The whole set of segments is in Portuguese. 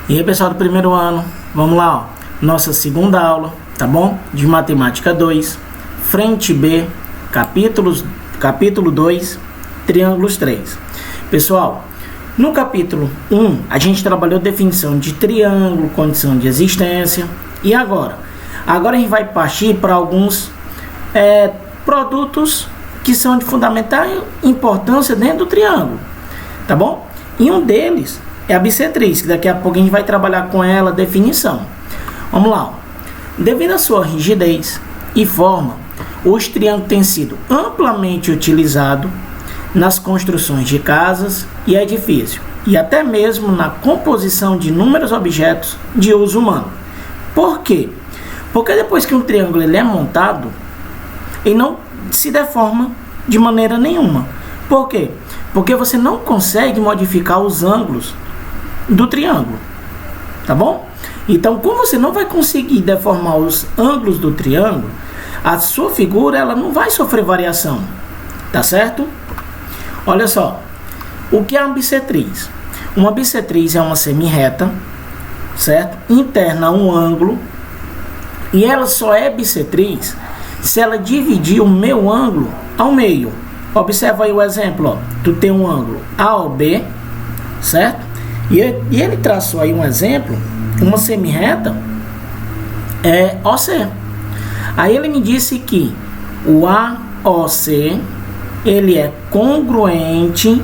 E aí, pessoal do primeiro ano, vamos lá, ó. Nossa segunda aula, tá bom? De Matemática 2, Frente B, capítulo 2, Triângulos 3. Pessoal, no capítulo 1, a gente trabalhou definição de triângulo, condição de existência. E agora? Agora a gente vai partir para alguns produtos que são de fundamental importância dentro do triângulo, tá bom? E um deles é a bissetriz, que daqui a pouco a gente vai trabalhar com ela, definição. Vamos lá. Devido à sua rigidez e forma, os triângulos têm sido amplamente utilizados nas construções de casas e edifícios, e até mesmo na composição de inúmeros objetos de uso humano. Por quê? Porque depois que um triângulo ele é montado, ele não se deforma de maneira nenhuma. Por quê? Porque você não consegue modificar os ângulos do triângulo, tá bom? Então, como você não vai conseguir deformar os ângulos do triângulo, a sua figura ela não vai sofrer variação, tá certo? Olha só, o que é uma bissetriz? Uma bissetriz é uma semirreta, certo? Interna a um ângulo, e ela só é bissetriz se ela dividir o meu ângulo ao meio. Observa aí o exemplo, ó. Tu tem um ângulo AOB, certo? E ele traçou aí um exemplo, uma semirreta OC. Aí ele me disse que o AOC ele é congruente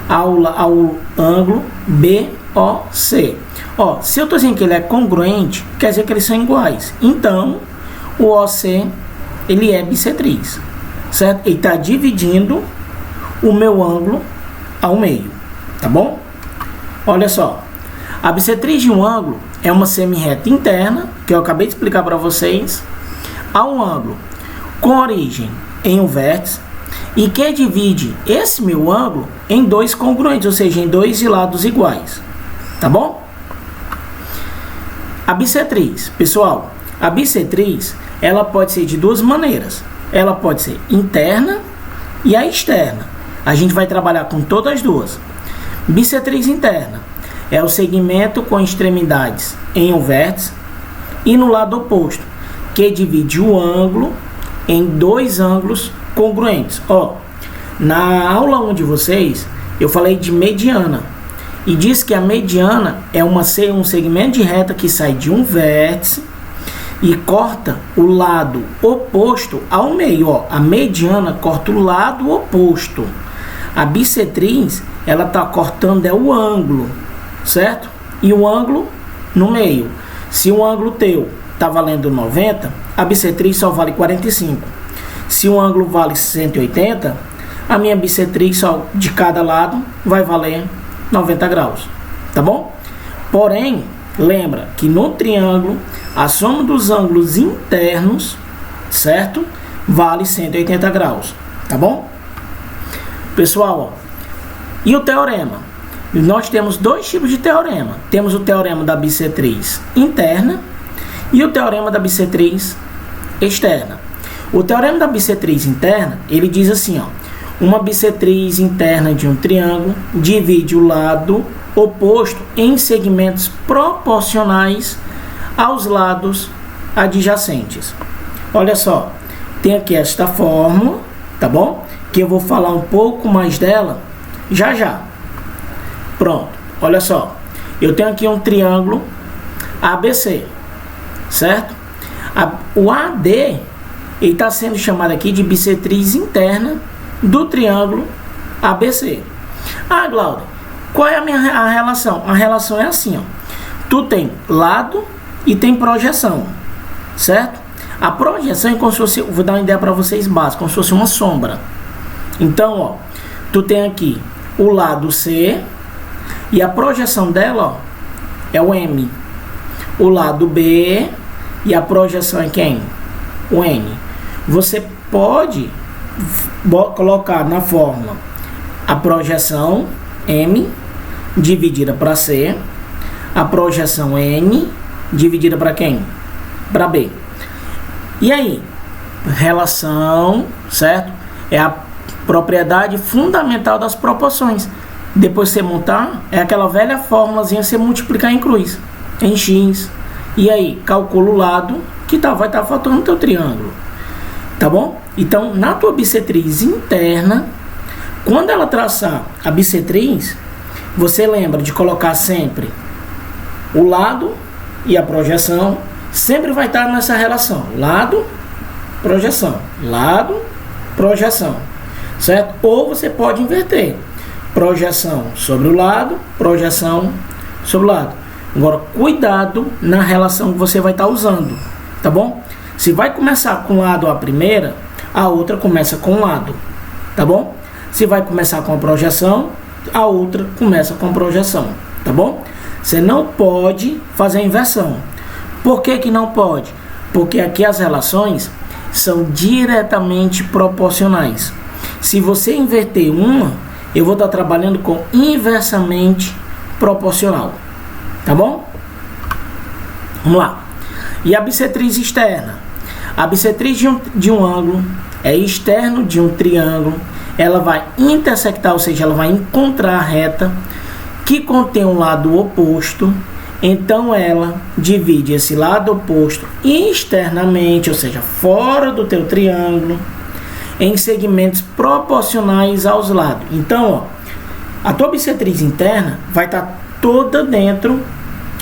ao ângulo BOC. Ó, se eu estou dizendo que ele é congruente, quer dizer que eles são iguais. Então, o OC ele é bissetriz, certo? Ele está dividindo o meu ângulo ao meio, tá bom? Olha só, a bissetriz de um ângulo é uma semirreta interna, que eu acabei de explicar para vocês, a um ângulo com origem em um vértice e que divide esse meu ângulo em dois congruentes, ou seja, em dois lados iguais, tá bom? A bissetriz, pessoal, a bissetriz, ela pode ser de duas maneiras. Ela pode ser interna e a externa. A gente vai trabalhar com todas as duas. Bissetriz interna é o segmento com extremidades em um vértice e no lado oposto, que divide o ângulo em dois ângulos congruentes. Ó, na aula 1 de vocês, eu falei de mediana e disse que a mediana é um segmento de reta que sai de um vértice e corta o lado oposto ao meio. Ó, a mediana corta o lado oposto. A bissetriz ela está cortando o ângulo, certo? E o ângulo no meio. Se o ângulo teu está valendo 90, a bissetriz só vale 45. Se o ângulo vale 180, a minha bissetriz só de cada lado vai valer 90 graus, tá bom? Porém, lembra que no triângulo, a soma dos ângulos internos, certo? Vale 180 graus, tá bom? Pessoal, ó, e o teorema? Nós temos dois tipos de teorema. Temos o teorema da bissetriz interna e o teorema da bissetriz externa. O teorema da bissetriz interna, ele diz assim, ó, uma bissetriz interna de um triângulo divide o lado oposto em segmentos proporcionais aos lados adjacentes. Olha só, tem aqui esta fórmula, tá bom? Que eu vou falar um pouco mais dela já. Pronto, olha só. Eu tenho aqui um triângulo ABC, certo? O AD ele está sendo chamado aqui de bissetriz interna do triângulo ABC. Ah, Glauber, qual é a relação? A relação é assim, ó. Tu tem lado e tem projeção, certo? A projeção é como se fosse, vou dar uma ideia para vocês básica, como se fosse uma sombra. Então, ó, tu tem aqui o lado C e a projeção dela, ó, é o M. O lado B e a projeção é quem? O N. Você pode colocar na fórmula a projeção M dividida para C, a projeção N dividida para quem? Para B. E aí? Relação, certo? É a propriedade fundamental das proporções. depois você montar, é aquela velha fórmulazinha, você multiplicar em cruz, em x. E aí, calcula o lado que vai estar faltando no teu triângulo. Tá bom? Então, na tua bissetriz interna, quando ela traçar a bissetriz, você lembra de colocar sempre o lado e a projeção. Sempre vai estar nessa relação. Lado, projeção. Lado, projeção. Certo? Ou você pode inverter. Projeção sobre o lado, projeção sobre o lado. Agora, cuidado na relação que você vai estar usando. Tá bom? Se vai começar com lado a primeira, a outra começa com lado. Tá bom? Se vai começar com a projeção, a outra começa com a projeção. Tá bom? Você não pode fazer a inversão. Por que que não pode? Porque aqui as relações são diretamente proporcionais. Se você inverter uma, eu vou estar trabalhando com inversamente proporcional. Tá bom? Vamos lá. E a bissetriz externa? A bissetriz de um ângulo é externo de um triângulo. Ela vai intersectar, ou seja, ela vai encontrar a reta que contém um lado oposto. Então ela divide esse lado oposto externamente, ou seja, fora do teu triângulo, em segmentos proporcionais aos lados. Então, ó, a tua bissetriz interna vai estar toda dentro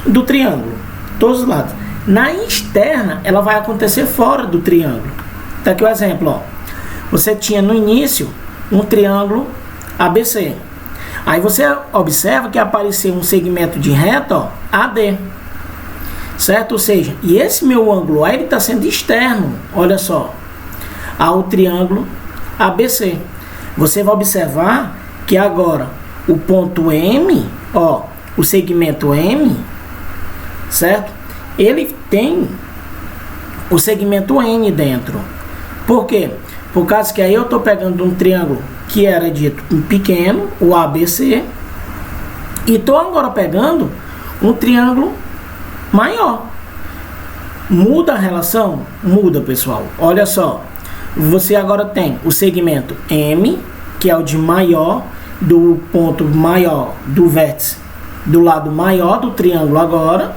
do triângulo, todos os lados. Na externa, ela vai acontecer fora do triângulo. Tá aqui o exemplo, ó. Você tinha no início um triângulo ABC. Aí você observa que apareceu um segmento de reta, ó, AD. Certo? Ou seja, e esse meu ângulo A, ele está sendo externo, olha só, ao triângulo ABC. Você vai observar que agora o ponto M, ó, o segmento M, certo? Ele tem o segmento N dentro. Por quê? Por causa que aí eu estou pegando um triângulo que era dito pequeno, o ABC, e estou agora pegando um triângulo maior. Muda a relação? Muda, pessoal. Olha só. Você agora tem o segmento M, que é o de maior, do ponto maior do vértice, do lado maior do triângulo agora,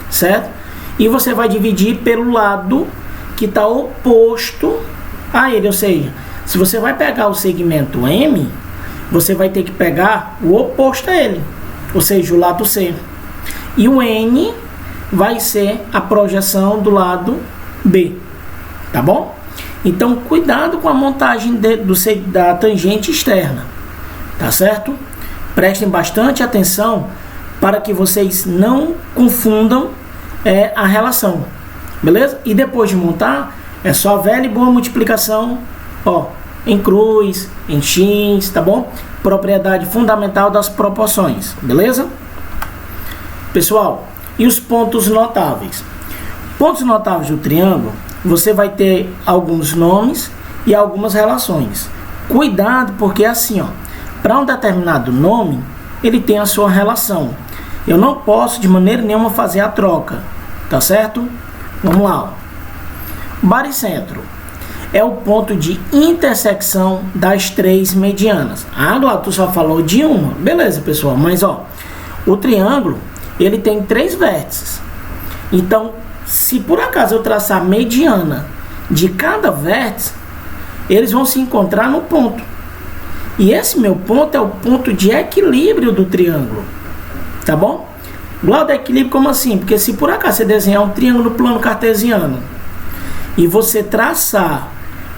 certo? E você vai dividir pelo lado que está oposto a ele, ou seja, se você vai pegar o segmento M, você vai ter que pegar o oposto a ele, ou seja, o lado C. E o N vai ser a projeção do lado B, tá bom? Então, cuidado com a montagem da tangente externa, tá certo? Prestem bastante atenção para que vocês não confundam a relação, beleza? E depois de montar, é só velha e boa multiplicação, ó, em cruz, em x, tá bom? Propriedade fundamental das proporções, beleza? Pessoal, e os pontos notáveis? Pontos notáveis do triângulo, você vai ter alguns nomes e algumas relações. Cuidado, porque assim, ó, para um determinado nome, ele tem a sua relação. Eu não posso de maneira nenhuma fazer a troca, tá certo? Vamos lá, ó. Baricentro é o ponto de intersecção das três medianas. Ah, Glauco, tu só falou de uma. Beleza, pessoal, mas ó, o triângulo, ele tem 3 vértices. Então, se por acaso eu traçar a mediana de cada vértice, eles vão se encontrar no ponto. E esse meu ponto é o ponto de equilíbrio do triângulo. Tá bom? Grau de equilíbrio como assim? Porque se por acaso você desenhar um triângulo no plano cartesiano e você traçar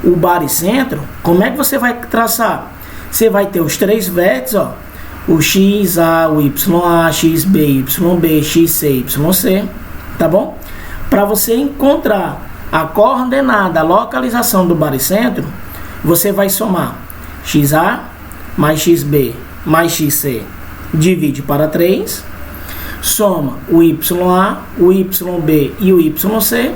o baricentro, como é que você vai traçar? Você vai ter os 3 vértices, ó, o XA, o YA, XB, YB, XC, YC, tá bom? Para você encontrar a coordenada, a localização do baricentro, você vai somar XA mais XB mais XC, divide para 3, soma o YA, o YB e o YC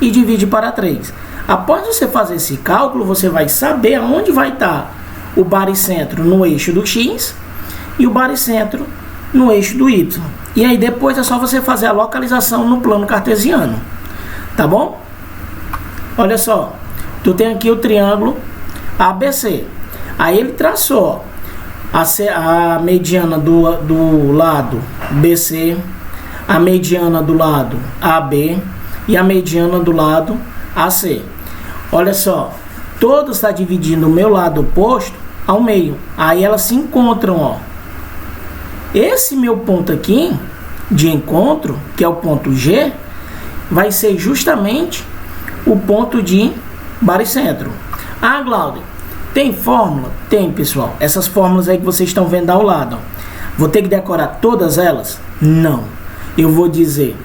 e divide para 3. Após você fazer esse cálculo, você vai saber aonde vai estar o baricentro no eixo do X e o baricentro no eixo do Y. E aí depois é só você fazer a localização no plano cartesiano. Tá bom? Olha só. Tu tem aqui o triângulo ABC. Aí ele traçou, ó, a mediana do lado BC, a mediana do lado AB e a mediana do lado AC. Olha só, todos está dividindo o meu lado oposto ao meio. Aí elas se encontram, ó. Esse meu ponto aqui de encontro, que é o ponto G, vai ser justamente o ponto de baricentro. Ah, Glauber, tem fórmula? Tem, pessoal. Essas fórmulas aí que vocês estão vendo ao lado, ó. Vou ter que decorar todas elas? Não. Eu vou dizer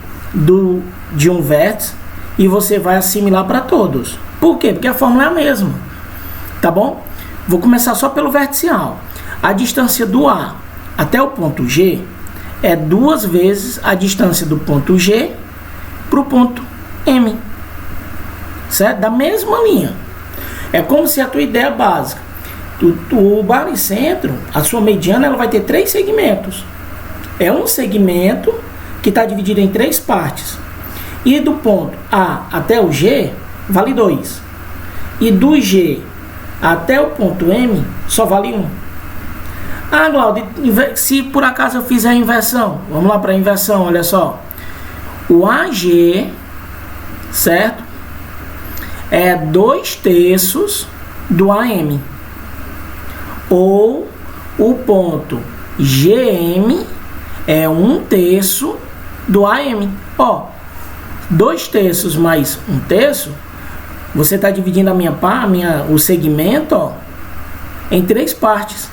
de um vértice e você vai assimilar para todos. Por quê? Porque a fórmula é a mesma. Tá bom? Vou começar só pelo verticial. A distância do A até o ponto G é 2 vezes a distância do ponto G para o ponto M. Certo? Da mesma linha. É como se a tua ideia básica, o baricentro, a sua mediana, ela vai ter 3 segmentos. É um segmento que está dividido em 3 partes. E do ponto A até o G, vale 2. E do G até o ponto M, só vale 1. Ah, Glaudio, se por acaso eu fizer a inversão, vamos lá para a inversão, olha só. O AG, certo? É 2/3 do AM. Ou o ponto GM é 1/3 do AM. Ó, 2/3 mais 1/3, você está dividindo o segmento, ó, em 3 partes.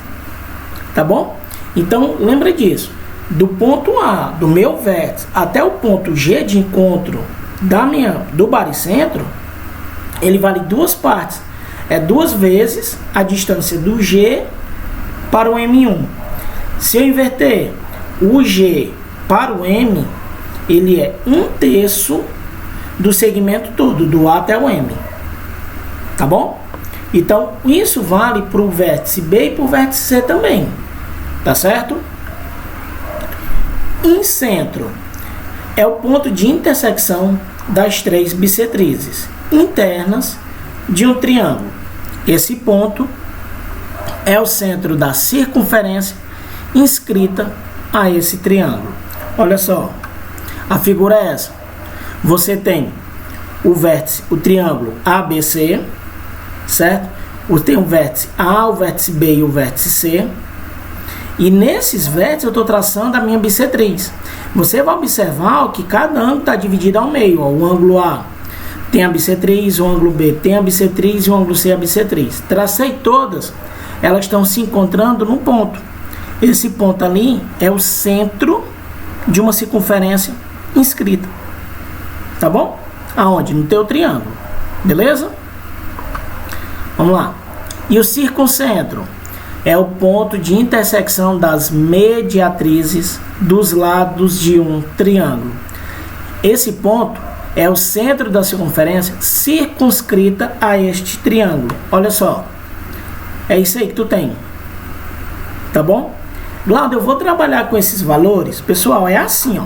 Tá bom? Então, lembra disso. Do ponto A, do meu vértice, até o ponto G de encontro do baricentro, ele vale 2 partes. É 2 vezes a distância do G para o M1. Se eu inverter o G para o M, ele é 1/3 do segmento todo, do A até o M. Tá bom? Então, isso vale para o vértice B e para o vértice C também. Tá certo? Incentro é o ponto de intersecção das 3 bissetrizes internas de um triângulo. Esse ponto é o centro da circunferência inscrita a esse triângulo. Olha só, a figura é essa. Você tem o vértice, o triângulo ABC, certo? Tem o vértice A, o vértice B e o vértice C. E nesses vértices eu estou traçando a minha bissetriz. Você vai observar que cada ângulo está dividido ao meio. Ó. O ângulo A tem a bissetriz, o ângulo B tem a bissetriz e o ângulo C a bissetriz. Tracei todas, elas estão se encontrando num ponto. Esse ponto ali é o centro de uma circunferência inscrita. Tá bom? Aonde? No teu triângulo. Beleza? Vamos lá. E o circuncentro é o ponto de intersecção das mediatrizes dos lados de um triângulo. Esse ponto é o centro da circunferência circunscrita a este triângulo. Olha só. É isso aí que tu tem. Tá bom? Glaudio, eu vou trabalhar com esses valores. Pessoal, é assim, ó.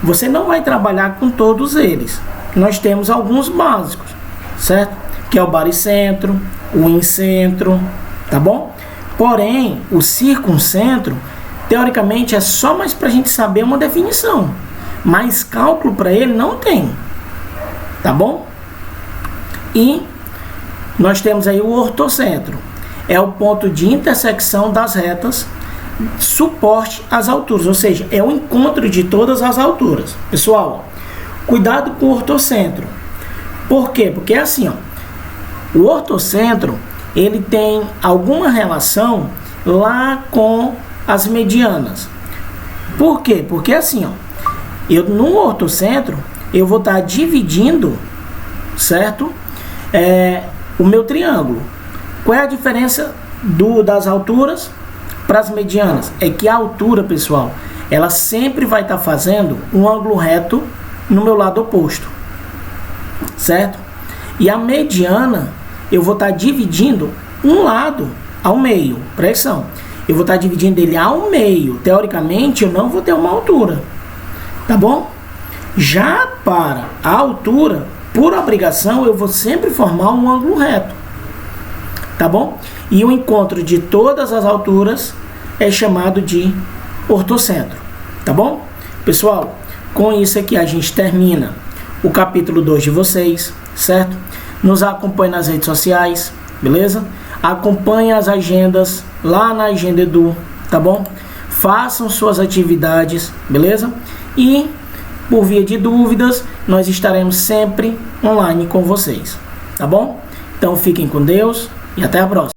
Você não vai trabalhar com todos eles. Nós temos alguns básicos, certo? Que é o baricentro, o incentro, tá bom? Porém, o circuncentro, teoricamente, é só mais para a gente saber uma definição. Mas cálculo para ele não tem. Tá bom? E nós temos aí o ortocentro. É o ponto de intersecção das retas suporte às alturas. Ou seja, é o encontro de todas as alturas. Pessoal, cuidado com o ortocentro. Por quê? Porque é assim, ó. O ortocentro, ele tem alguma relação lá com as medianas. Por quê? Porque assim, ó, no ortocentro, eu vou estar dividindo, certo? O meu triângulo. Qual é a diferença das alturas para as medianas? É que a altura, pessoal, ela sempre vai estar fazendo um ângulo reto no meu lado oposto, certo? E a mediana, eu vou estar dividindo um lado ao meio. Presta atenção. Eu vou estar dividindo ele ao meio. Teoricamente, eu não vou ter uma altura. Tá bom? Já para a altura, por obrigação, eu vou sempre formar um ângulo reto. Tá bom? E o encontro de todas as alturas é chamado de ortocentro, tá bom? Pessoal, com isso aqui a gente termina o capítulo 2 de vocês, certo? Nos acompanhe nas redes sociais, beleza? Acompanhe as agendas lá na Agenda Edu, tá bom? Façam suas atividades, beleza? E, por via de dúvidas, nós estaremos sempre online com vocês, tá bom? Então fiquem com Deus e até a próxima.